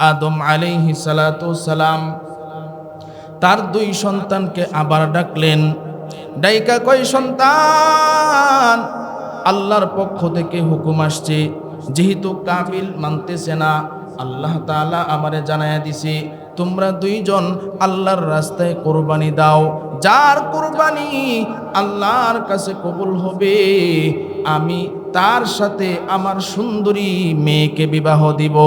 আদম আলাইহিস সালাতু সালাম তার দুই সন্তানকে আবার ডাকলেন। ডাইকা কয়, সন্তান, আল্লাহর পক্ষ থেকে হুকুম আসছে, যেহেতু কাবিল মানতেছে না, আল্লাহ তাআলা আমারে জানায়া দিছে তোমরা দুইজন আল্লাহর রাস্তায় কোরবানি দাও। যার কোরবানি আল্লাহর কাছে কবুল হবে, আমি তার সাথে আমার সুন্দরী মেয়েকে বিবাহ দিব।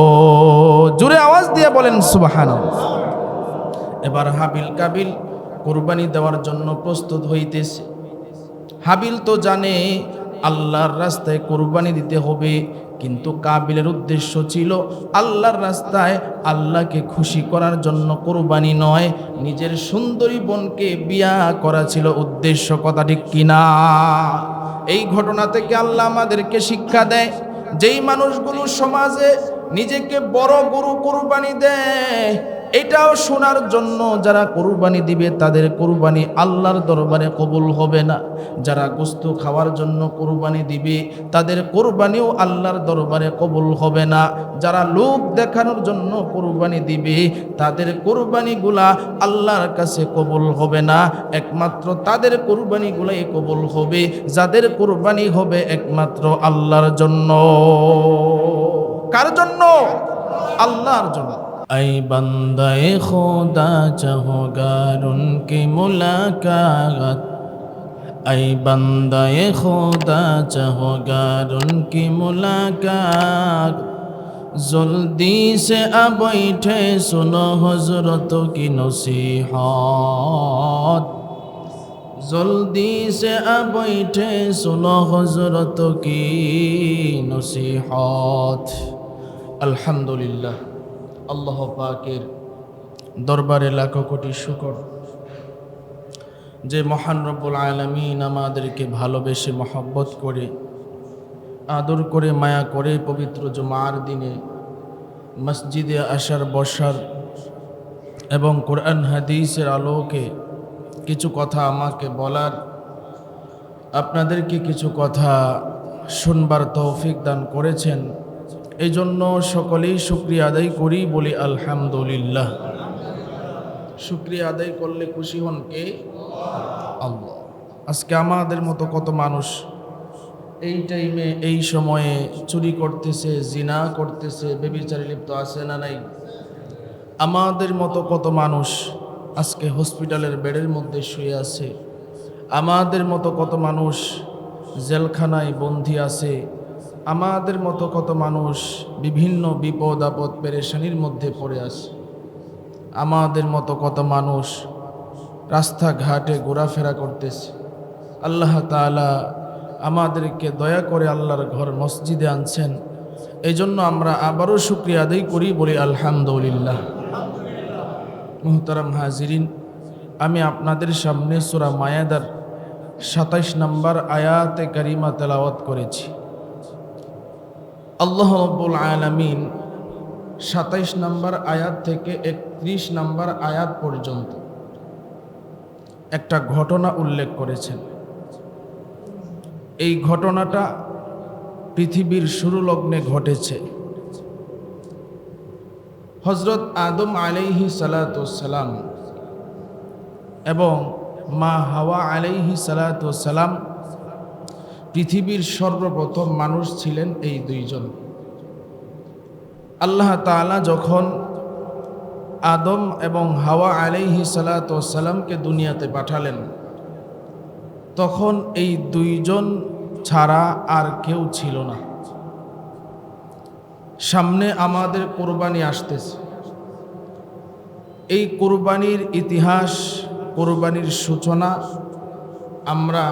জোরে আওয়াজ দিয়ে বলেন সুবহানাল্লাহ। এবার হাবিল কাবিল কোরবানি দেওয়ার জন্য প্রস্তুত হইতেছে। হাবিল তো জানে আল্লাহর রাস্তায় কোরবানি দিতে হবে, কিন্তু কাবিলের উদ্দেশ্য ছিল আল্লাহর রাস্তায় আল্লাহকে খুশি করার জন্য কোরবানি নয়, নিজের সুন্দরী বোনকে বিয়া করা ছিল উদ্দেশ্য। কথা ঠিক কিনা? এই ঘটনা থেকে আল্লাহ আমাদেরকে শিক্ষা দেয়, যেই মানুষগুলো সমাজে নিজেকে বড় গরু কোরবানি দেয়, এটাও শোনার জন্য যারা কোরবানি দিবে তাদের কোরবানি আল্লাহর দরবারে কবুল হবে না। যারা গোশত খাওয়ার জন্য কোরবানি দিবে তাদের কোরবানিও আল্লাহর দরবারে কবুল হবে না। যারা লোক দেখানোর জন্য কোরবানি দিবে তাদের কোরবানিগুলা আল্লাহর কাছে কবুল হবে না। একমাত্র তাদের কোরবানিগুলাই কবুল হবে যাদের কোরবানি হবে একমাত্র আল্লাহর জন্য। কার জন্য? আল্লাহর জন্য। ऐ बंदे खुदा चाहोगार उनकी मुलाकात, ऐ बंदे खुदा चाहोगार उनकी मुलाकात, जल्दी से अब बैठे सुनो हजरतों की नसीहत, जल्दी से अब बैठे सुनो हजरतों की नसीहत। अल्हम्दुलिल्लाह, আল্লাহ পাকের দরবারে লাখো কোটি শুকর, যে মহান রব্বুল আলামিন আমাদেরকে ভালোবেসে মহব্বত করে আদর করে মায়া করে পবিত্র জুমার দিনে মসজিদে আসার বসার এবং কোরআন হাদিসের আলোকে কিছু কথা আমাকে বলার, আপনাদেরকে কিছু কথা শুনবার তৌফিক দান করেছেন। এই জন্য সকলেই শুকরিয়া আদায় করি, বলি আলহামদুলিল্লাহ। শুকরিয়া আদায় করলে খুশি হন কে? আল্লাহ। আজকে আমাদের মতো কত মানুষ এই টাইমে এই সময়ে চুরি করতেছে, জিনা করতেছে, ব্যভিচারে লিপ্ত আছে না নাই? আমাদের মতো কত মানুষ আজকে হসপিটালের বেডের মধ্যে শুয়ে আছে। আমাদের মতো কত মানুষ জেলখানায় বন্দী আছে। আমাদের মতো কত মানুষ বিভিন্ন বিপদ আপদ পেরেশানির মধ্যে পড়ে আছে। আমাদের মতো কত মানুষ রাস্তাঘাটে ঘোরাফেরা করতেছে। আল্লাহ তাআলা আমাদেরকে দয়া করে আল্লাহর ঘর মসজিদে আনছেন, এই জন্য আমরা আবারও শুকরিয়া আদায় করি, বলি আলহামদুলিল্লাহ। মুহতারাম হাজিরিন, আমি আপনাদের সামনে সূরা মায়েদার ২৭ নম্বর আয়াতে কারিমা তেলাওয়াত করেছি। আল্লাহ রাব্বুল আলামিন ২৭ নম্বর আয়াত থেকে ৩১ নম্বর আয়াত পর্যন্ত একটা ঘটনা উল্লেখ করেছেন। এই ঘটনাটা পৃথিবীর শুরু লগ্নে ঘটেছে। হযরত আদম আলাইহিস সালাতু সালাম এবং মা হাওয়া আলাইহিস সালাতু সালাম পৃথিবীর সর্বপ্রথম মানুষ ছিলেন এই দুইজন। আল্লাহ তাআলা যখন আদম এবং হাওয়া আলাইহিস সালাতু সালামকে দুনিয়াতে পাঠালেন, তখন এই দুইজন ছাড়া আর কেউ ছিল না। সামনে আমাদের কোরবানি আসতেছে। এই কোরবানির ইতিহাস, কোরবানির সূচনা আমরা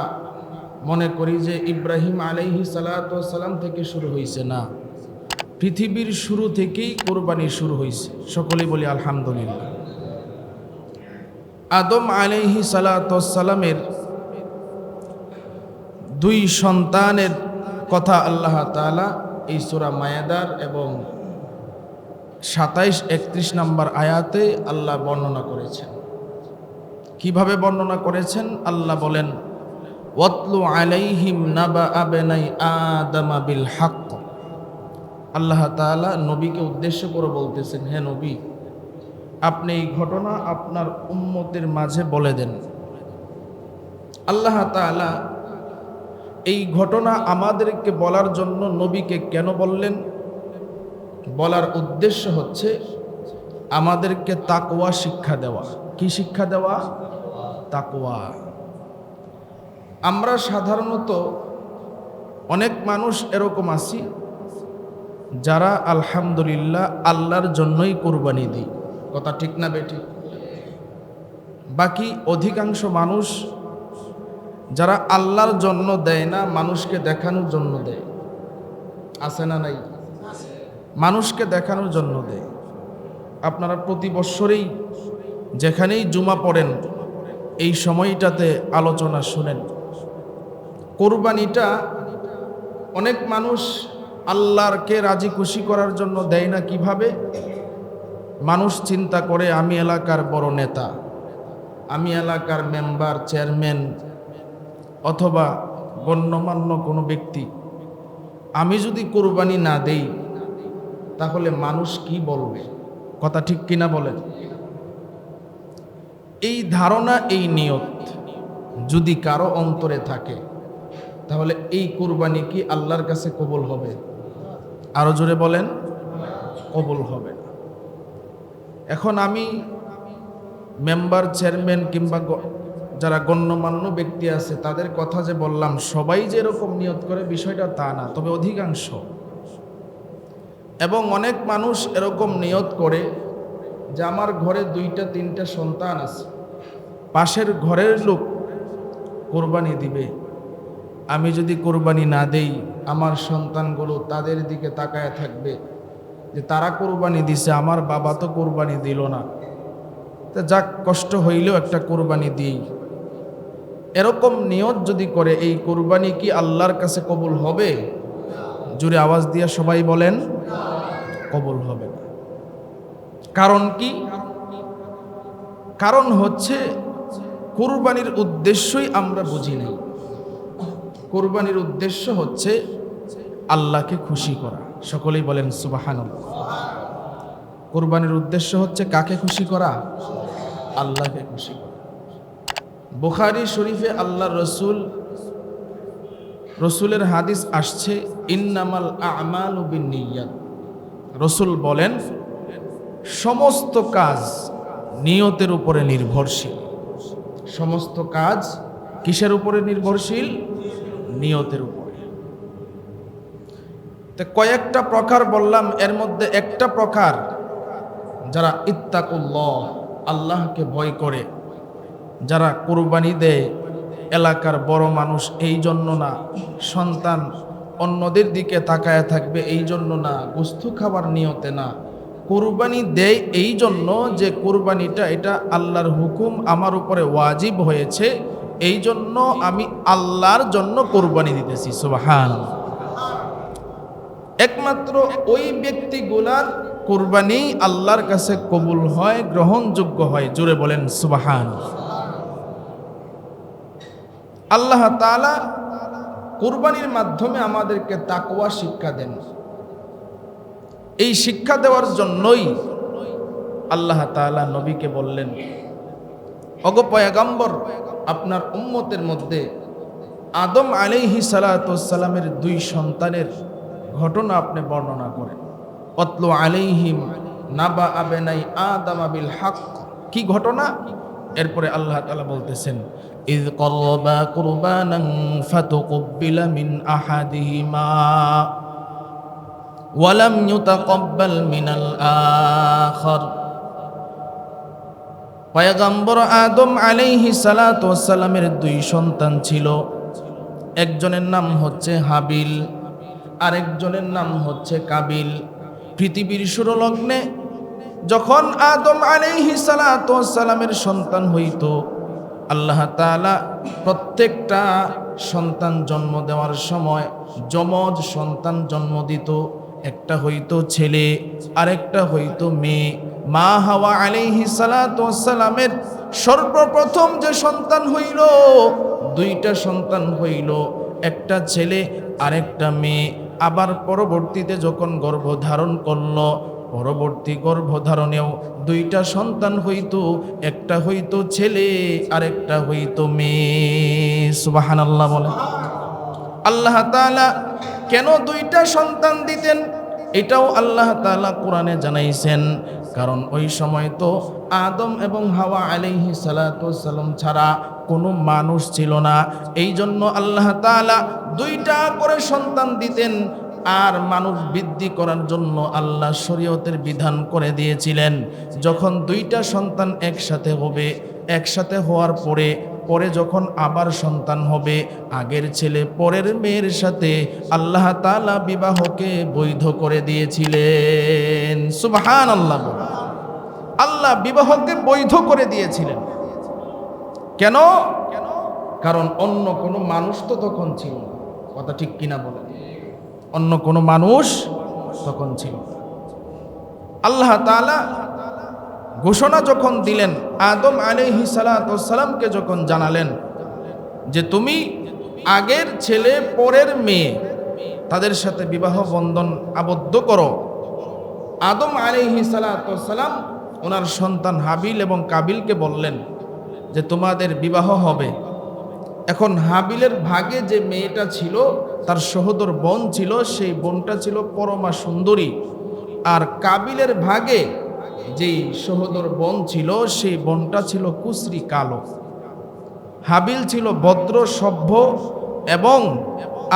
মনে করি যে ইব্রাহিম আলাইহিস সালাতু সালাম থেকে শুরু হয়েছে। না, পৃথিবীর শুরু থেকেই কোরবানি শুরু হয়েছে। সকলেই বলি আলহামদুলিল্লাহ। আদম আলাইহিস সালাতু সালামের দুই সন্তানের কথা আল্লাহ তাআলা এই সূরা মায়েদার এবং ২৭-৩১ নম্বর আয়াতে আল্লাহ বর্ণনা করেছেন। কিভাবে বর্ণনা করেছেন? আল্লাহ বলেন, ওয়াতলু আলাইহিম নাবা আবনাই আদম বিল হক, আল্লাহ তাআলা নবীকে উদ্দেশ্য করে বলতেছেন, হে নবী, আপনি এই ঘটনা আপনার উম্মতের মাঝে বলে দেন। আল্লাহ তাআলা এই ঘটনা আমাদেরকে বলার জন্য নবীকে কেন বললেন? বলার উদ্দেশ্য হচ্ছে আমাদেরকে তাকওয়া শিক্ষা দেওয়া। কি শিক্ষা দেওয়া? তাকওয়া। আমরা সাধারণত অনেক মানুষ এরকম আছি যারা আলহামদুলিল্লাহ আল্লাহর জন্যই কুরবানি দিই। কথা ঠিক না বেঠিক? বাকি অধিকাংশ মানুষ যারা আল্লাহর জন্য দেয় না, মানুষকে দেখানোর জন্য দেয়। আছে না নাই? মানুষকে দেখানোর জন্য দেয়। আপনারা প্রতি বৎসরেই যেখানেই জুমা পড়েন এই সময়টাতে আলোচনা শুনেন। কোরবানিটা অনেক মানুষ আল্লাহকে রাজি খুশি করার জন্য দেয় না। কিভাবে? মানুষ চিন্তা করে আমি এলাকার বড় নেতা, আমি এলাকার মেম্বার, চেয়ারম্যান অথবা গণ্যমান্য কোনো ব্যক্তি, আমি যদি কোরবানি না দেই তাহলে মানুষ কি বলবে? কথা ঠিক কিনা বলেন? এই ধারণা, এই নিয়ত যদি কারো অন্তরে থাকে তাহলে এই কুরবানি কি আল্লাহর কাছে কবুল হবে? আরো জোরে বলেন, কবুল হবে না। এখন আমি মেম্বার, চেয়ারম্যান কিংবা যারা গণ্যমান্য ব্যক্তি আছে তাদের কথা যে বললাম, সবাই যে এরকম নিয়ত করে বিষয়টা তা না, তবে অধিকাংশ। এবং অনেক মানুষ এরকম নিয়ত করে যে আমার ঘরে 2টা 3টা সন্তান আছে, পাশের ঘরের লোক কোরবানি দিবে, আমি যদি কোরবানি না দেই আমার সন্তানগুলো তাদের দিকে তাকায় থাকবে যে তারা কোরবানি দিছে, আমার বাবা তো কোরবানি দিল না, তা যাক কষ্ট হইলেও একটা কোরবানি দিই। এরকম নিয়ত যদি করে, এই কোরবানি কি আল্লাহর কাছে কবুল হবে? জোরে আওয়াজ দিয়ে সবাই বলেন, কবুল হবে না। কারণ কি? কারণ হচ্ছে কুরবানির উদ্দেশ্যই আমরা বুঝি নাই। কুরবানির উদ্দেশ্য হচ্ছে আল্লাহকে খুশি করা। সকলেই বলেন সুবহানাল্লাহ। কুরবানির উদ্দেশ্য হচ্ছে কাকে খুশি করা? আল্লাহকে খুশি করা। বুখারী শরীফে আল্লাহর রসুলের হাদিস আসছে, ইন্নামাল আ'মালু বিন্নিয়াত। রসুল বলেন সমস্ত কাজ নিয়তের উপরে নির্ভরশীল। সমস্ত কাজ কিসের উপরে নির্ভরশীল? নিয়তের উপরে। তো কয়েকটা প্রকার বললাম, এর মধ্যে একটা প্রকার যারা ইত্তাকুল্লাহ, আল্লাহকে ভয় করে, যারা কুরবানি দেয় এলাকার বড় মানুষ এই জন্য না, সন্তান অন্যদের দিকে তাকায় থাকবে এই জন্য না, গোশত খাবার নিয়তে না, কুরবানি দেয় এই জন্য যে কুরবানিটা এটা আল্লাহর হুকুম, আমার উপরে ওয়াজিব হয়েছে, এই জন্য আমি আল্লাহর জন্য কুরবানি দিতেছি। সুবহানাল্লাহ। একমাত্র ওই ব্যক্তিগুলার কুরবানি আল্লাহর কাছে কবুল হয়, গ্রহণযোগ্য হয়। জোরে বলেন সুবহানাল্লাহ। আল্লাহ তাআলা কুরবানির মাধ্যমে আমাদেরকে তাকওয়া শিক্ষা দেন। এই শিক্ষা দেওয়ার জন্যই আল্লাহ তাআলা নবীকে বললেন, ওগো পয়গম্বর, আপনার উম্মতের মধ্যে আদম আলাইহিস সালাতু ওয়াস সালামের 2 সন্তানের ঘটনা আপনি বর্ণনা করেন। অতলু আলাইহিম নাবা আবনাই আদম বিল হক। কি ঘটনা? এরপরে আল্লাহ তাআলা বলতেছেন, ইয করবা কুরবানান ফাতুকবিলা মিন আহাদিহিমা ওয়া লাম ইউতাকাব্বাল মিনাল আখার। পয়গম্বর আদম আলাইহিস সালাতু ওয়াস সালামের 2 সন্তান ছিল। একজনের নাম হচ্ছে হাবিল, আরেকজনের নাম হচ্ছে কাবিল। পৃথিবীর সুরলগ্নে যখন আদম আলাইহিস সালাতু ওয়াস সালামের সন্তান হইত, আল্লাহ তাআলা প্রত্যেকটা সন্তান জন্ম দেওয়ার সময় যমজ সন্তান জন্ম দিত। একটা হইতো ছেলে, আরেকটা হইতো মেয়ে। মা হাওয়া আলাইহিস সালাতু ওয়াস সালামের সর্বপ্রথম যে সন্তান হইল, 2টা সন্তান হইল, একটা ছেলে আরেকটা মেয়ে। আবার পরবর্তীতে যখন গর্ভধারণ করলো, পরবর্তী গর্ভধারণেও দুইটা সন্তান হইতো, একটা হইতো ছেলে আর একটা হইতো মেয়ে। সুবহানাল্লাহ বলেন। আল্লাহ তাআলা কেন দুইটা সন্তান দিতেন এটাও আল্লাহ তাআলা কোরআনে জানাইছেন। কারণ ওই সময় তো আদম এবং হাওয়া আলাইহিস সালাতু ওয়াস সালাম ছাড়া কোনো মানুষ ছিল না। এই জন্য আল্লাহ তাআলা দুইটা করে সন্তান দিতেন। আর মানুষ বৃদ্ধি করার জন্য আল্লাহ শরীয়তের বিধান করে দিয়েছিলেন, যখন দুইটা সন্তান একসাথে হবে, একসাথে হওয়ার পরে যখন আবার সন্তান হবে, আগের ছেলে পরের মেয়ের সাথে আল্লাহ তাআলা বিবাহকে বৈধ করে দিয়েছিলেন। সুবহানাল্লাহ। আল্লাহ বিবাহকে বৈধ করে দিয়েছিলেন। কেন? কারণ অন্য কোনো মানুষ তো তখন ছিল না। কথা ঠিক কিনা বলেন? অন্য কোনো মানুষ তখন ছিল না। আল্লাহ তাআলা ঘোষণা যখন দিলেন, আদম আলাইহিস সালাতু ওয়াস সালামকে যখন জানালেন যে তুমি আগের ছেলে পরের মেয়ে তাদের সাথে বিবাহ বন্ধন আবদ্ধ করো, আদম আলাইহিস সালাতু ওয়াস সালাম ওনার সন্তান হাবিল এবং কাবিলকে বললেন যে তোমাদের বিবাহ হবে। এখন হাবিলের ভাগে যে মেয়েটা ছিল তার সহোদর বোন ছিল, সেই বোনটা ছিল পরমা সুন্দরী। আর কাবিলের ভাগে যেই সহোদর বোন ছিল সেই বোনটা ছিল কুশ্রী কালো। হাবিল ছিল ভদ্র সভ্য এবং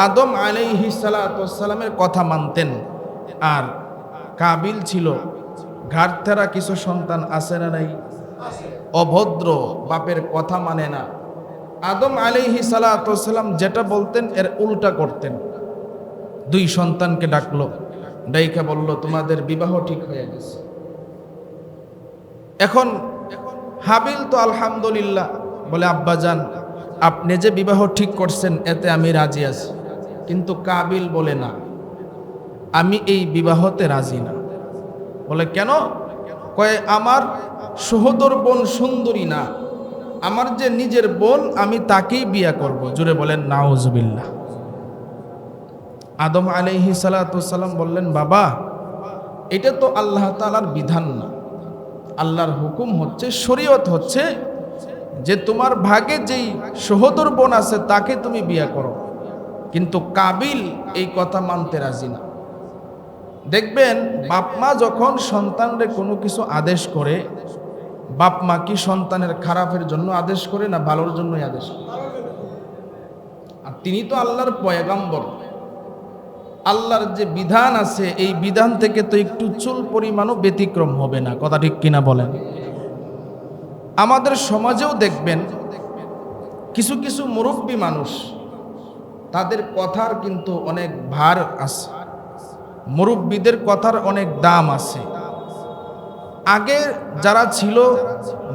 আদম আলাইহিস সালাতু ওয়াস সালামের কথা মানতেন। আর কাবিল ছিল ঘাটতেরা কিছু সন্তান আছে না নাই, অভদ্র, বাপের কথা মানে না। আদম আলাইহিস সালাতু ওয়াস সালাম যেটা বলতেন এর উল্টা করতেন। দুই সন্তানকে ডাকলো, ডাইকা বলল তোমাদের বিবাহ ঠিক হয়ে গেছে। এখন হাবিল তো আলহামদুলিল্লাহ বলে আব্বাজান আপনি যে বিবাহ ঠিক করছেন এতে আমি রাজি আছি, কিন্তু কাবিল বলে না, আমি এই বিবাহতে রাজি না। বলে কেন? কয় আমার সহোদর বোন সুন্দরী না, আমার যে নিজের বোন আমি তাকেই বিয়ে করব। জুড়ে বলেন নাউজুবিল্লাহ। আদম আলাইহিস সালাতু ওয়াস সালাম বললেন বাবা এটা তো আল্লাহ তাআলার বিধান না, আল্লাহর হুকুম হচ্ছে, শরীয়ত হচ্ছে যে তোমার ভাগে যেই সহোদর বোন আছে তাকে তুমি বিয়ে করো। কিন্তু কাবিল এই কথা মানতে রাজি না। দেখবেন বাপ মা যখন সন্তানরে কোনো কিছু আদেশ করে, বাপ মা কি সন্তানের খারাপের জন্য আদেশ করে না ভালোর জন্যই আদেশ করে? আর তিনি তো আল্লাহর পয়গাম্বর, আল্লাহর যে বিধান আছে এই বিধান থেকে তো একটু চুল পরিমাণও ব্যতিক্রম হবে না। কথা ঠিক কিনা বলেন? আমাদের সমাজেও দেখবেন কিছু কিছু মুরব্বী মানুষ, তাদের কথার কিন্তু অনেক ভার আছে, মুরব্বীদের কথার অনেক দাম আছে। আগে যারা ছিল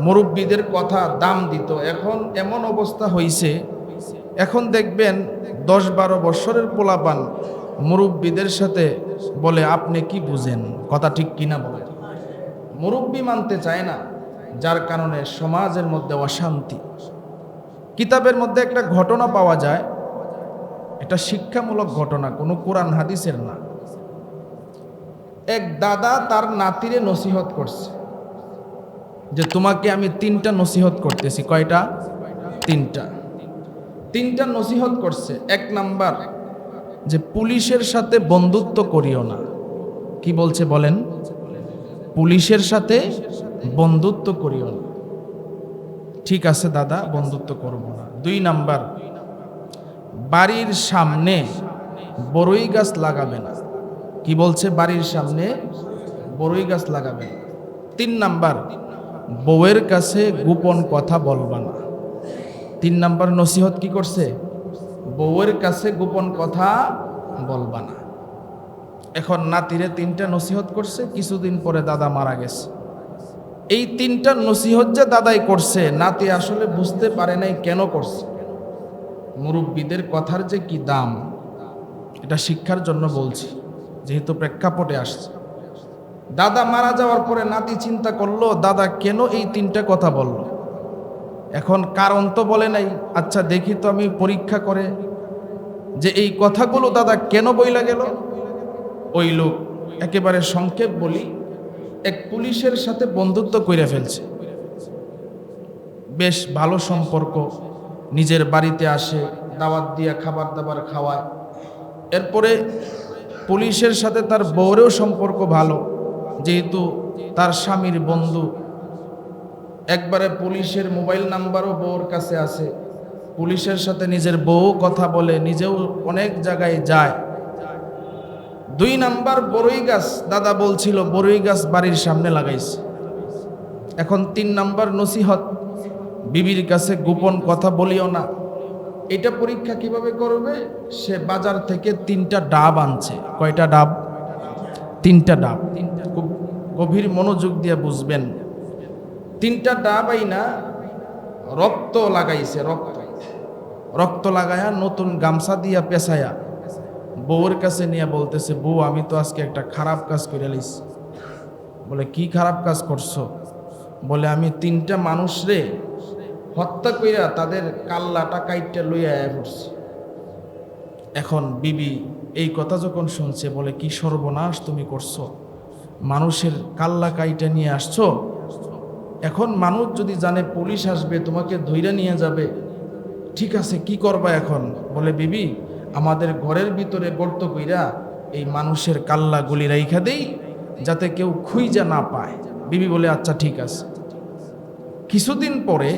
মুরব্বীদের কথা দাম দিত, এখন এমন অবস্থা হয়েছে, এখন দেখবেন 10-12 বছরের পোলাপান মুরব্বীদের সাথে বলে আপনি কি বুঝেন? কথা ঠিক কিনা বলে? মুরব্বী মানতে চায় না, যার কারণে সমাজের মধ্যে অশান্তি। কিতাবের মধ্যে একটা ঘটনা পাওয়া যায়, এটা শিক্ষামূলক ঘটনা, কোনো কোরআন হাদিসের না। এক দাদা তার নাতিরে নসিহত করছে যে তোমাকে আমি 3টা নসিহত করতেছি। কয়টা? 3টা নসিহত করছে। 1 নাম্বার যে পুলিশের সাথে বন্ধুত্ব করিও না। কি বলছে বলেন? পুলিশের সাথে বন্ধুত্ব করিও না। ঠিক আছে দাদা, বন্ধুত্ব করব না। 2 নাম্বার বাড়ির সামনে বড়ই গাছ লাগাবে না। কি বলছে? বাড়ির সামনে বড়ই গাছ লাগাবে না। 3 নাম্বার বউয়ের কাছে গোপন কথা বলবা না। 3 নাম্বার নসিহত কি করছে? বউয়ের কাছে গোপন কথা বলবা না। এখন নাতিরে 3টা নসিহত করছে, কিছুদিন পরে দাদা মারা গেছে। এই 3টা নসিহত যে দাদাই করছে, নাতি আসলে বুঝতে পারে নাই কেন করছে। মুরব্বীদের কথার যে কি দাম, এটা শিক্ষার জন্য বলছি, যেহেতু প্রেক্ষাপটে আসছে। দাদা মারা যাওয়ার পরে নাতি চিন্তা করলো দাদা কেন এই 3টা কথা বলল। এখন কারণ তো বলে নাই, আচ্ছা দেখি তো আমি পরীক্ষা করে যে এই কথাগুলো দাদা কেন বইলা গেল? ওই লোক, একেবারে সংক্ষেপ বলি, এক পুলিশের সাথে বন্ধুত্ব কইরা ফেলছে। বেশ ভালো সম্পর্ক, নিজের বাড়িতে আসে, দাওয়াত দিয়া খাবার দাবার খাওয়ায়। এরপরে পুলিশের সাথে তার বউরেও সম্পর্ক ভালো, যেহেতু তার স্বামীর বন্ধু। একবারে পুলিশের মোবাইল নাম্বারও বউর কাছে আছে, পুলিশের সাথে নিজের বউ কথা বলে, নিজেও অনেক জায়গায় যায়। 2 নাম্বার বড়ই গাছ, দাদা বলছিল বড়ই গাছ বাড়ির সামনে লাগাইছে। এখন 3 নাম্বার নসিহত, বিবির কাছে গোপন কথা বলিও না। এটা পরীক্ষা কিভাবে করবে? সে বাজার থেকে 3টা ডাব আনছে। কয়টা ডাব? 3টা ডাব। খুব গভীর মনোযোগ দিয়ে বুঝবেন। 3টা ডাব আইনা রক্ত লাগাইছে, রক্ত লাগায়া নতুন গামছা দিয়া পেছায়া বউর কাছে নিয়ে বলতেছে, বউ আমি তো আজকে একটা খারাপ কাজ করে লাইছি। বলে কি খারাপ কাজ করছো? বলে আমি 3টা মানুষরে হত্যা কইরা তাদের কাল্লাটা কাইটটা লইয়া পড়ছি। এখন বিবি এই কথা যখন শুনছে, বলে কি সর্বনাশ তুমি করছো, মানুষের কাল্লা কাইটা নিয়ে আসছো। এখন মানুষ যদি জানে পুলিশ আসবে, তোমাকে ধইরা নিয়ে যাবে, ঠিক আছে কি করবা এখন? বলে বিবি আমাদের ঘরের ভিতরে গর্ত কইরা এই মানুষের কাল্লাগুলি রাইখা দেই, যাতে কেউ খুঁজা না পায়। বিবি বলে আচ্ছা ঠিক আছে। কিছুদিন পরে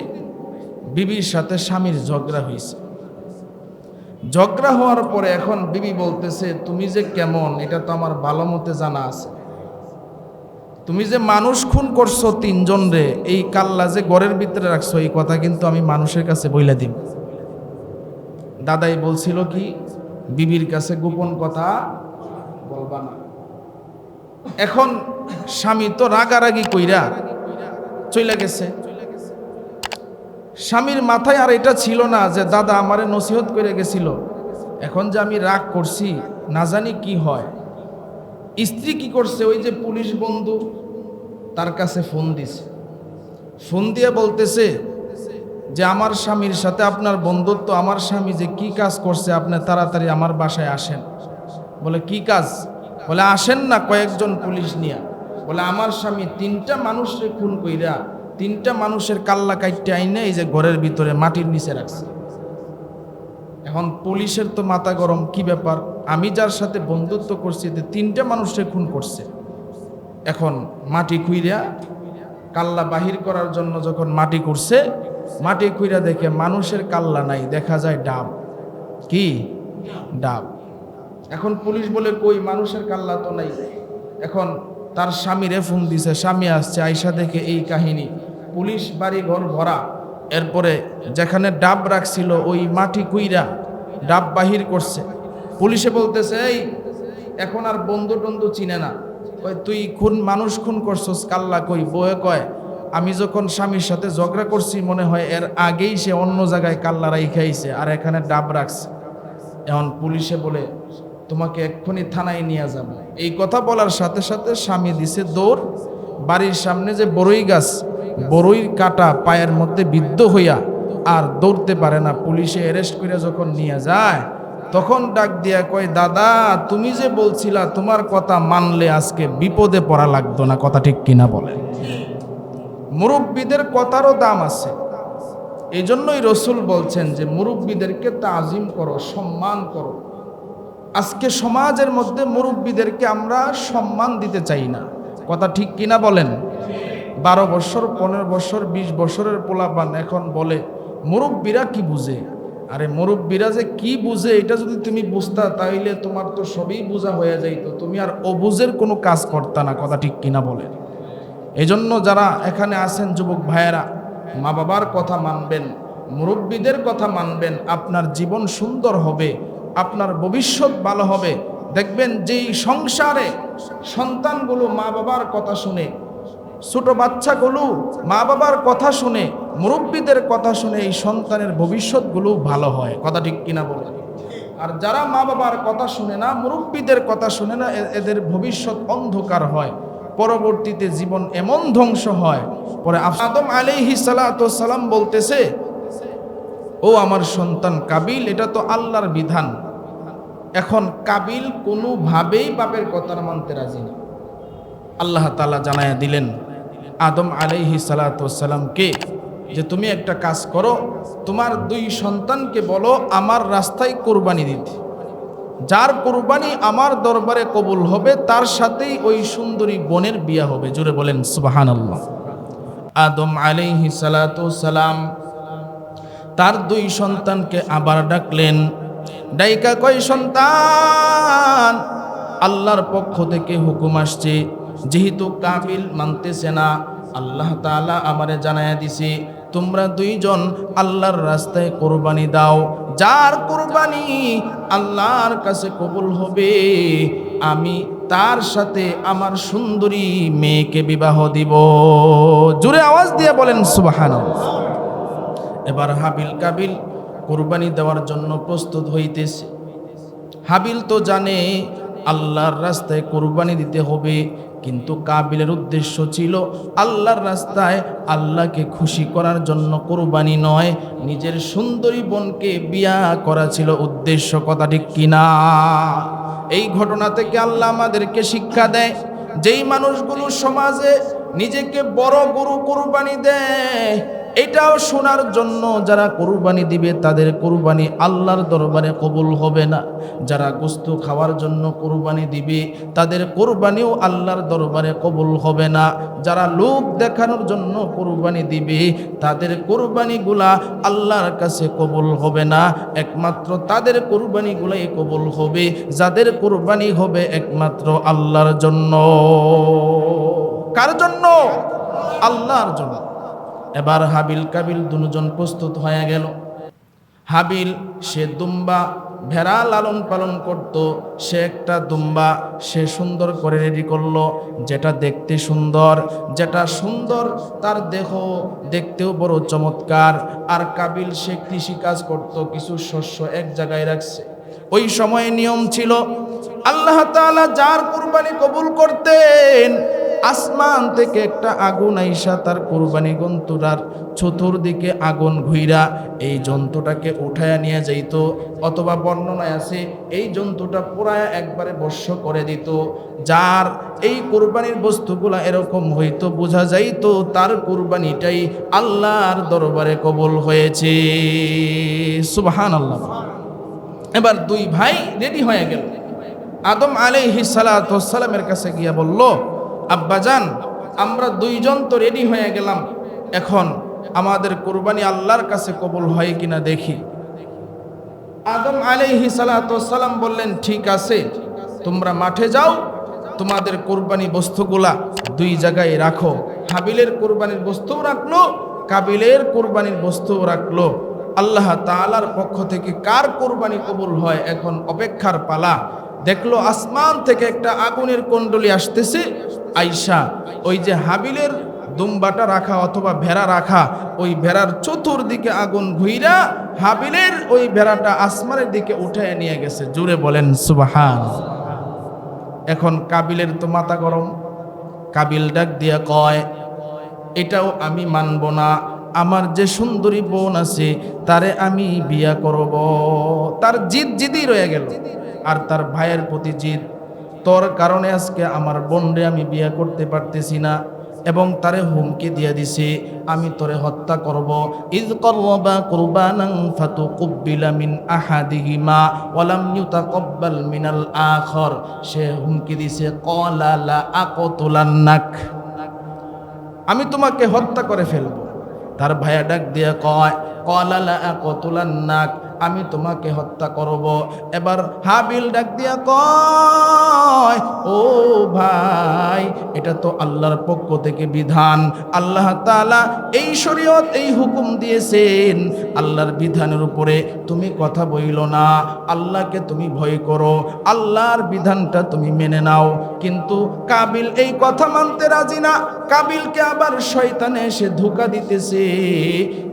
বিবির সাথে স্বামীর ঝগড়া হয়েছে। ঝগড়া হওয়ার পরে এখন বিবি বলতেছে, তুমি যে কেমন এটা তো আমার ভালো মতে জানা আছে। তুমি যে মানুষ খুন করছো 3 জন রে, এই কাল্লা যে ঘরের ভিতরে রাখছো, এই কথা কিন্তু আমি মানুষের কাছে বইলা দিব। দাদাই বলছিল কি, বিবির কাছে গোপন কথা বলবা না। এখন স্বামী তো রাগারাগি কইরা চইলা গেছে। স্বামীর মাথায় আর এটা ছিল না যে দাদা আমারে নসিহত করে গেছিল, এখন যে আমি রাগ করছি না জানি কি হয়। স্ত্রী কি করছে, ওই যে পুলিশ বন্ধু তার কাছে ফোন দিছে। ফোন দিয়ে বলতেছে যে আমার স্বামীর সাথে আপনার বন্ধুত্ব, আমার স্বামী যে কি কাজ করছে, আপনি তাড়াতাড়ি আমার বাসায় আসেন। বলে কি কাজ? বলে আসেন না কয়েকজন পুলিশ নিয়ে। বলে আমার স্বামী 3টা মানুষের খুন কইরা 3টা মানুষের কাল্লা কাইটে আইনে এই যে ঘরের ভিতরে মাটির নিচে রাখছে। এখন পুলিশের তো মাথা গরম, কি ব্যাপার, আমি যার সাথে বন্ধুত্ব করছি 3টা মানুষের খুন করছে। এখন মাটি খুইরা কাল্লা বাহির করার জন্য যখন মাটি করছে, মাটি খুইরা দেখে মানুষের কাল্লা নাই, দেখা যায় ডাব। কি ডাব? এখন পুলিশ বলে কই মানুষের কাল্লা তো নাই। এখন তার স্বামীরে ফোন দিছে, স্বামী আসছে, আইসা দেখে এই কাহিনী, পুলিশ বাড়ি ঘর ভরা। এরপরে যেখানে ডাব রাখছিল ওই মাটি কুইরা ডাব বাহির করছে। পুলিশে বলতেছে, এই এখন আর বন্ধু টন্ধু চিনে না, ওই তুই মানুষ খুন করছস, কাল্লা কই? বয়ে কয় আমি যখন স্বামীর সাথে ঝগড়া করছি মনে হয় এর আগেই সে অন্য জায়গায় কাল্লা রাইখাইছে আর এখানে ডাব রাখছে। এখন পুলিশে বলে তোমাকে এক্ষুনি থানায় নিয়ে যাব। এই কথা বলার সাথে সাথে স্বামী দিছে দৌড়। বাড়ির সামনে যে বড়ই গাছ, বড়ইর কাটা পায়ের মধ্যে বিদ্ধ হইয়া আর দৌড়তে পারে না। পুলিশে অ্যারেস্ট করে যখন নিয়ে যায়, তখন ডাক দিয়া কয়, দাদা তুমি যে বলছিলা তোমার কথা মানলে আজকে বিপদে পড়া লাগতো না। কথা ঠিক কিনা বলে? মুরব্বীদের কথারও দাম আছে। এই জন্যই রসুল বলছেন যে মুরব্বীদেরকে তাজিম করো, সম্মান করো। আজকে সমাজের মধ্যে মুরব্বীদেরকে আমরা সম্মান দিতে চাই না। কথা ঠিক কিনা বলেন? 12 বছর 15 বছর 20 বছরের পোলাপান এখন বলে মুরব্বীরা কি বুঝে। আরে মুরব্বীরা যে কি বুঝে এটা যদি তুমি বুঝতা, তাইলে তোমার তো সবই বোঝা হয়ে যাইতো, তুমি আর অবুঝের কোনো কাজ করতা না। কথা ঠিক কিনা বলেন? এই জন্য যারা এখানে আছেন যুবক ভাইয়েরা, মা বাবার কথা মানবেন, মুরব্বীদের কথা মানবেন, আপনার জীবন সুন্দর হবে, আপনার ভবিষ্যৎ ভালো হবে। দেখবেন যেই সংসারে সন্তানগুলো মা বাবার কথা শুনে, ছোট বাচ্চাগুলো মা বাবার কথা শুনে, মুরব্বীদের কথা শুনে, এই সন্তানের ভবিষ্যৎগুলো ভালো হয়। কথা ঠিক কিনা বলেন? আর যারা মা বাবার কথা শুনে না, মুরব্বীদের কথা শুনে না, এদের ভবিষ্যৎ অন্ধকার হয়, পরবর্তীতে জীবন এমন ধ্বংস হয়। পরে আদম আলাইহিস সালাতু ওয়াস সালাম বলতেছে, ও আমার সন্তান কাবিল, এটা তো আল্লাহর বিধান, এখন কাবিল কোনোভাবেই বাপের কথা মানতে রাজি না। আল্লাহ তাআলা জানায়া দিলেন আদম আলাইহিস সালাতু ওয়াসসালামকে যে তুমি একটা কাজ করো, তোমার 2 সন্তানকে বলো আমার রাস্তায় কুরবানি দিতে। যার কুরবানি আমার দরবারে কবুল হবে তার সাথেই ওই সুন্দরী বোনের বিয়ে হবে। জোরে বলেন সুবহানাল্লাহ। আদম আলাইহিস সালাতু ওয়াসসালাম তার 2 সন্তানকে আবার ডাকলেন। ডাইকা কয়, সন্তান, আল্লাহর পক্ষ থেকে হুকুম আসছে, যেহেতু কাবিল মানতেছে না, আল্লাহ তাআলা আমারে জানায়া দিছে তোমরা 2 জন আল্লাহর রাস্তায় কুরবানি দাও। যার কুরবানি আল্লাহর কাছে কবুল হবে আমি তার সাথে আমার সুন্দরী মেয়েকে বিবাহ দিব। জোরে আওয়াজ দিয়ে বলেন সুবহানাল্লাহ। এবার হাবিল কাবিল কুরবানি দেওয়ার জন্য প্রস্তুত হইতেছে। হাবিল তো জানে আল্লাহর রাস্তায় কুরবানি দিতে হবে, কিন্তু কাবিলের উদ্দেশ্য ছিল আল্লাহর রাস্তায় আল্লাহকে খুশি করার জন্য কুরবানি নয়, নিজের সুন্দরী বোনকে বিয়া করা ছিল উদ্দেশ্য। কথা ঠিক কিনা? এই ঘটনা থেকে আল্লাহ আমাদেরকে শিক্ষা দেয়, যেই মানুষগুলো সমাজে নিজেকে বড় গরু কুরবানি দেয়, এটাও শোনার জন্য যারা কুরবানি দিবে তাদের কুরবানি আল্লাহর দরবারে কবুল হবে না। যারা গোশত খাওয়ার জন্য কুরবানি দিবে তাদের কুরবানিও আল্লাহর দরবারে কবুল হবে না। যারা লোক দেখানোর জন্য কুরবানি দিবে তাদের কুরবানিগুলা আল্লাহর কাছে কবুল হবে না। একমাত্র তাদের কুরবানিগুলাই কবুল হবে যাদের কুরবানি হবে একমাত্র আল্লাহর জন্য। কার জন্য? আল্লাহর জন্য। এবার হাবিল কাবিল দুজন প্রস্তুত হয়ে গেল। হাবিল সে দুম্বা ভেড়া লালন পালন করত, সে একটা দুম্বা সে সুন্দর করে রেডি করলো, যেটা দেখতে সুন্দর, যেটা সুন্দর তার দেহ দেখতেও বড় চমৎকার। আর কাবিল সে কৃষি কাজ করত, কিছু শস্য এক জায়গায় রাখছে। ওই সময়ে নিয়ম ছিল আল্লাহ তাআলা যার কুরবানি কবুল করতেন আসমান থেকে একটা আগুন আইসা তার কুরবানি গন্তুরার চতুর্দিকে আগুন ঘুইরা এই জন্তুটাকে উঠায়া নিয়ে যাইত, অথবা বর্ণনায় আছে এই জন্তুটা পুরায়া একবারে বর্ষ করে দিত। যার এই কুরবানির বস্তুগুলা এরকম হইতো, বোঝা যাইতো তার কুরবানিটাই আল্লাহর দরবারে কবুল হয়েছে। সুবহানাল্লাহ। এবার 2 ভাই রেডি হয়ে গেল। আদম আলাইহিস সালাতু ওয়াসসালামের কাছে গিয়া বলল, আব্বাজান, আমরা 2 জন তো রেডি হয়ে গেলাম, এখন আমাদের কুরবানি আল্লাহর কাছে কবুল হয় কিনা দেখি। আদম আলাইহিস সালাতু ওয়াসসালাম বললেন, ঠিক আছে, তোমরা মাঠে যাও, তোমাদের কুরবানি বস্তুগুলা 2 জায়গায় রাখো। হাবিলের কুরবানির বস্তুও রাখলো, কাবিলের কুরবানির বস্তুও রাখলো। আল্লাহ তাআলার পক্ষ থেকে কার কুরবানি কবুল হয় এখন অপেক্ষার পালা। দেখলো আসমান থেকে একটা আগুনের কুণ্ডলী আসতেছে, আইসা ওই যে হাবিলের দুম্বাটা রাখা অথবা ভেড়া রাখা, ওই ভেড়ার চতুর্দিকে আগুন ঘুইরা হাবিলের ওই ভেড়াটা আসমানের দিকে উঠায় নিয়ে গেছে। জোরে বলেন সুবহানাল্লাহ। এখন কাবিলের তো মাথা গরম। কাবিল ডাক দিয়া কয়, এটাও আমি মানব না, আমার যে সুন্দরী বোন আছে তারে আমি বিয়া করব। তার জিদি রয়ে গেল, আর তার ভাইয়ের প্রতি জিদ, তোর কারণে আজকে আমার বোনরে আমি বিয়া করতে পারতেছি না, এবং তারে হুমকি দিয়ে দিছে আমি তোরে হত্যা করব। ইয করবা কুরবানান ফাতুকুব্বিলা মিন আহাদিহিমা ওয়া লাম ইউতাকাব্বাল মিনাল আখর। সে হুমকি দিছে ক্বালা লা আকতুলান্নাক, আমি তোমাকে হত্যা করে ফেলব। তার ভাইয়া ডাক দিয়া কয়, ক্বালা লা আকতুলান্নাক, আমি তোমাকে হত্যা করব। এবার হাবিল ডাক দিয়া কয়, ও ভাই, এটা তো আল্লাহর পক্ষ থেকে বিধান। আল্লাহ তাআলা এই শরীয়ত, এই হুকুম দিয়েছেন, আল্লাহর বিধানের উপরে তুমি কথা বইলো না। আল্লাহকে তুমি ভয় করো, আল্লাহর বিধানটা তুমি মেনে নাও। কিন্তু কাবিল এই কথা মানতে রাজি না। কাবিলকে আবার শয়তানে এসে ধোঁকা দিতেছে,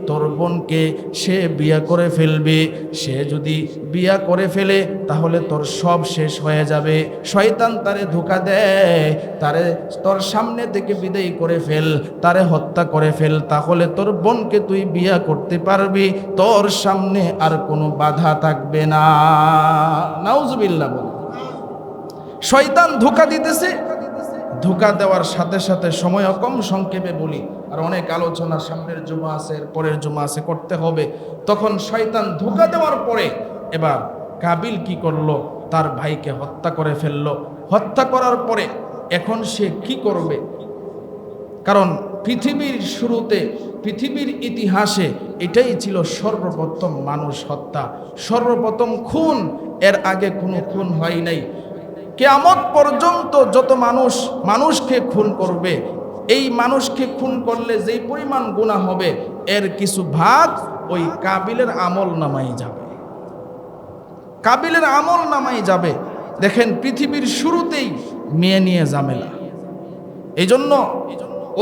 তোর বোনকে সে বিয়ে করে ফেলবে, সে যদি বিয়া করে ফেলে তাহলে তোর সব শেষ হয়ে যাবে। শয়তান তারে ধোঁকা দেয়, তারে তোর সামনে থেকে বিদায় করে ফেল, তারে হত্যা করে ফেল, তাহলে তোর বোনকে তুই বিয়া করতে পারবি, তোর সামনে আর কোনো বাধা থাকবে না। নাউজুবিল্লাহ বল। শয়তান ধোঁকা দিতেছে। ধোঁকা দেওয়ার সাথে সাথে সময় কম, সংক্ষেপে বলি, আর অনেক আলোচনা সামনের জুমা আছে, পরের জুমা আছে, করতে হবে। তখন শয়তান ধোঁকা দেওয়ার পরে এবার কাবিল কি করলো? তার ভাইকে হত্যা করে ফেললো। হত্যা করার পরে এখন সে কি করবে? কারণ পৃথিবীর শুরুতে, পৃথিবীর ইতিহাসে এটাই ছিল সর্বপ্রথম মানুষ হত্যা, সর্বপ্রথম খুন। এর আগে কোনো খুন হয় নাই। কিয়ামত পর্যন্ত যত মানুষ মানুষকে খুন করবে, এই মানুষকে খুন করলে যেই পরিমাণ গুনাহ হবে, এর কিছু ভাগ ওই কাবিলের আমল নামাই যাবে। কাবিলের আমল নামাই যাবে। দেখেন পৃথিবীর শুরুতেই মেয়ে নিয়ে ঝামেলা। এই জন্য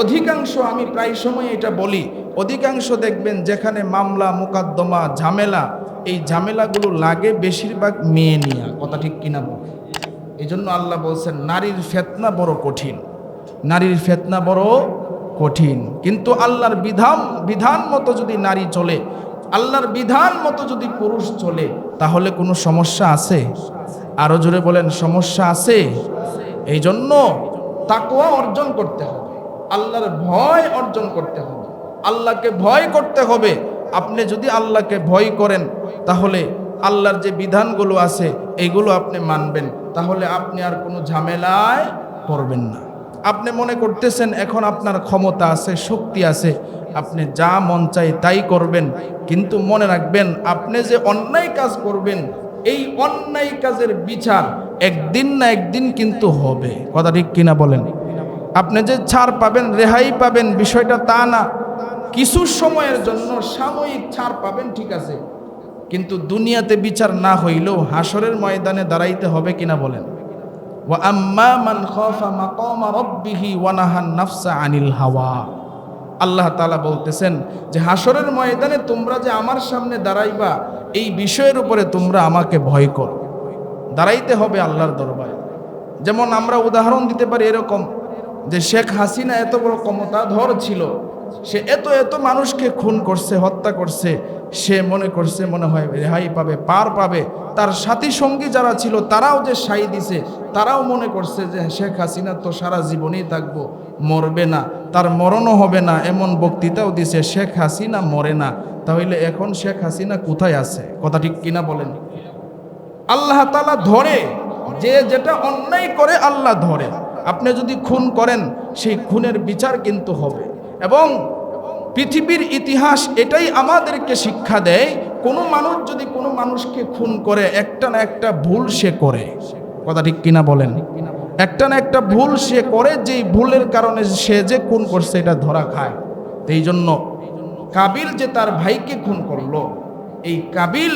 অধিকাংশ, আমি প্রায় সময় এটা বলি, অধিকাংশ দেখবেন যেখানে মামলা মোকদ্দমা ঝামেলা, এই ঝামেলাগুলো লাগে বেশিরভাগ মেয়ে নিয়ে। কথা ঠিক কিনা বল? এই জন্য আল্লাহ বলছেন নারীর ফিতনা বড় কঠিন, নারীর ফিতনা বড় কঠিন। কিন্তু আল্লাহর বিধান মতো যদি নারী চলে, আল্লাহর বিধান মতো যদি পুরুষ চলে, তাহলে কোনো সমস্যা আছে? আরো জোরে বলেন, সমস্যা আছে? এই জন্য তাকওয়া অর্জন করতে হবে, আল্লাহর ভয় অর্জন করতে হবে, আল্লাহকে ভয় করতে হবে। আপনি যদি আল্লাহকে ভয় করেন, তাহলে আল্লাহর যে বিধানগুলো আছে এইগুলো আপনি মানবেন, তাহলে আপনি আর কোনো ঝামেলায় পড়বেন না। আপনি মনে করতেছেন এখন আপনার ক্ষমতা আছে, শক্তি আছে, আপনি যা মন চাই তাই করবেন, কিন্তু মনে রাখবেন আপনি যে অন্যায় কাজ করবেন, এই অন্যায় কাজের বিচার একদিন না একদিন কিন্তু হবে। কথা ঠিক কিনা বলেন? আপনি যে ছাড় পাবেন, রেহাই পাবেন, বিষয়টা তা না। কিছু সময়ের জন্য সাময়িক ছাড় পাবেন, ঠিক আছে, কিন্তু দুনিয়াতে বিচার না হইলেও হাসরের ময়দানে দাঁড়াইতে হবে কিনা বলেন? ওয়া আম্মা মান খাফা মাকামা রাব্বিহি ওয়া নাহান নাফসা আনিল হাওয়া। আল্লাহ তাআলা বলতেছেন যে হাসরের ময়দানে তোমরা যে আমার সামনে দাঁড়াইবা, এই বিষয়ের উপরে তোমরা আমাকে ভয় করো। দাঁড়াইতে হবে আল্লাহর দরবারে। যেমন আমরা উদাহরণ দিতে পারি এরকম, যে শেখ হাসিনা এত বড় ক্ষমতাধর ছিল, সে এত মানুষকে খুন করছে, হত্যা করছে, সে মনে করছে মনে হয় রেহাই পাবে, পার পাবে। তার সাথী সঙ্গী যারা ছিল তারাও যে সাই দিছে, তারাও মনে করছে যে শেখ হাসিনা তো সারা জীবনই থাকবো, মরবে না, তার মরণও হবে না। এমন বক্তৃতাও দিছে, শেখ হাসিনা মরে না। তাহলে এখন শেখ হাসিনা কোথায় আছে? কথা ঠিক কিনা বলেন? আল্লাহ তাআলা ধরে, যে যেটা অন্যায় করে আল্লাহ ধরে। আপনি যদি খুন করেন, সেই খুনের বিচার কিন্তু হবে। এবং পৃথিবীর ইতিহাস এটাই আমাদেরকে শিক্ষা দেয়, কোনো মানুষ যদি কোনো মানুষকে খুন করে, একটা না একটা ভুল সে করে। কথা ঠিক কিনা বলেন? একটা না একটা ভুল সে করে, যেই ভুলের কারণে সে যে খুন করছে এটা ধরা খায়। এই জন্য কাবিল যে তার ভাইকে খুন করলো, এই কাবিল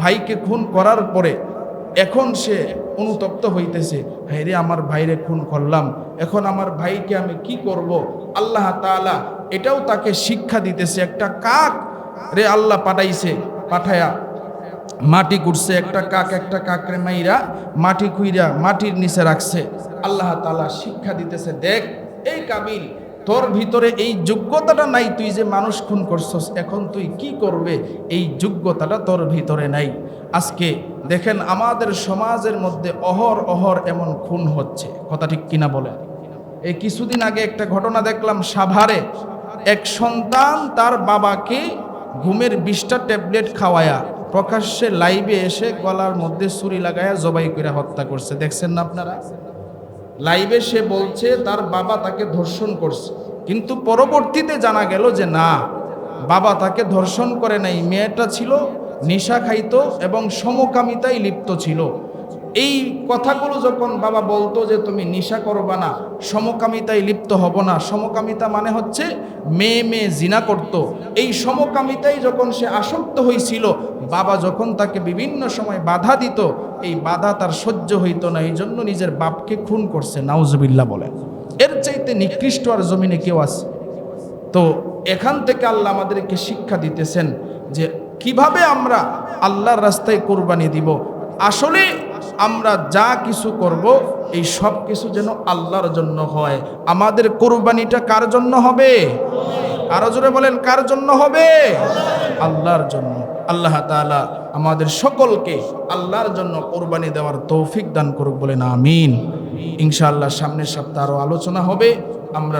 ভাইকে খুন করার পরে এখন সে অনুতপ্ত হইতেছে, হায়রে আমার ভাইরে খুন করলাম, এখন আমার ভাইকে আমি কি করব? আল্লাহ তাআলা এটাও তাকে শিক্ষা দিতেছে। একটা কাক রে আল্লাহ পাঠাইছে, পাঠায়া মাটি কুড়ছে, একটা কাকরে মাইরা মাটি খুইরা মাটির নিচে রাখছে। আল্লাহ তাআলা শিক্ষা দিতেছে, দেখ এই কাবিল, তোর ভিতরে এই যোগ্যতাটা নাই, তুই যে মানুষ খুন করছস, এখন তুই কি করবে? এই যোগ্যতাটা তোর ভিতরে নাই। আজকে দেখেন আমাদের সমাজের মধ্যে অহর এমন খুন হচ্ছে। কথা ঠিক কিনা বলেন? এই কিছুদিন আগে একটা ঘটনা দেখলাম, সাভারে এক সন্তান তার বাবাকে ঘুমের 20টা ট্যাবলেট খাওয়ায়া প্রকাশ্যে লাইভে এসে গলার মধ্যে ছুরি লাগায়া জবাই করে হত্যা করছে। দেখছেন না আপনারা? লাইভে সে বলছে তার বাবা তাকে ধর্ষণ করছে, কিন্তু পরবর্তীতে জানা গেল যে না, বাবা তাকে ধর্ষণ করে নাই, মেয়েটা ছিল নেশা খাইতো এবং সমকামিতায় লিপ্ত ছিল। এই কথাগুলো যখন বাবা বলতো যে তুমি নেশা করবা না, সমকামিতায় লিপ্ত হব না, সমকামিতা মানে হচ্ছে মেয়ে জিনা করত, এই সমকামিতায় যখন সে আসক্ত হয়েছিল, বাবা যখন তাকে বিভিন্ন সময় বাধা দিত, এই বাধা তার সহ্য হইতো না, এই জন্য নিজের বাপকে খুন করছে। নাউজুবিল্লাহ বলেন। এর চাইতে নিকৃষ্ট আর জমিনে কেউ আছে? তো এখান থেকে আল্লাহ আমাদেরকে শিক্ষা দিতেছেন যে কিভাবে আমরা আল্লাহর রাস্তায় কোরবানি দিব। আসলে আমরা যা কিছু করব এই সব কিছু যেন আল্লাহর জন্য হয়। আমাদের কোরবানিটা কার জন্য হবে? আরো জোরে বলেন, কার জন্য হবে? আল্লাহর জন্য। আল্লাহ তাআলা আমাদের সকলকে আল্লাহর জন্য কোরবানি দেওয়ার তৌফিক দান করুক, বলেন আমিন। ইনশাআল্লাহ সামনের সপ্তাহে আরো আলোচনা হবে। আমরা